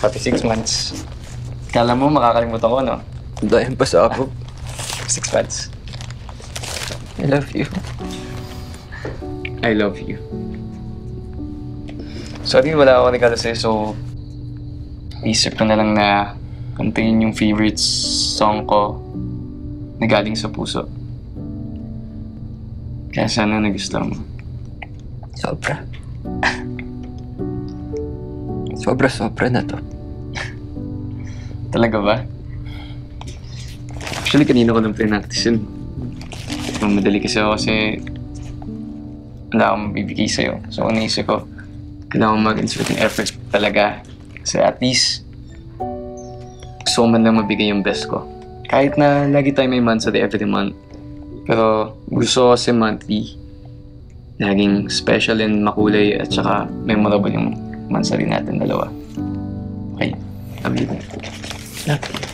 Happy 6 months. Kala mo makakalimutan ko, no? Dahil pa sa ako. 6 months. I love you. I love you. Sorry, wala ako regalo sa'yo, so isip ko na lang na kantayin yung favorite song ko na galing sa puso. Kaya sana nagustuhan mo. Sobra. Sobra na to. Talaga ba? Actually, kanina ko nang pre-practice yun. Madali kasi ako kasi wala akong mabibigay sa'yo. So, ang naisip ko, kailangan mag-insert yung effort talaga. Kasi at least, gusto ko man lang mabigay yung best ko. Kahit na lagi tayo may monthsary every month. Pero gusto ko kasi monthly. Laging special and makulay at saka memorable yung monthsary natin dalawa. Okay, love you. Love you.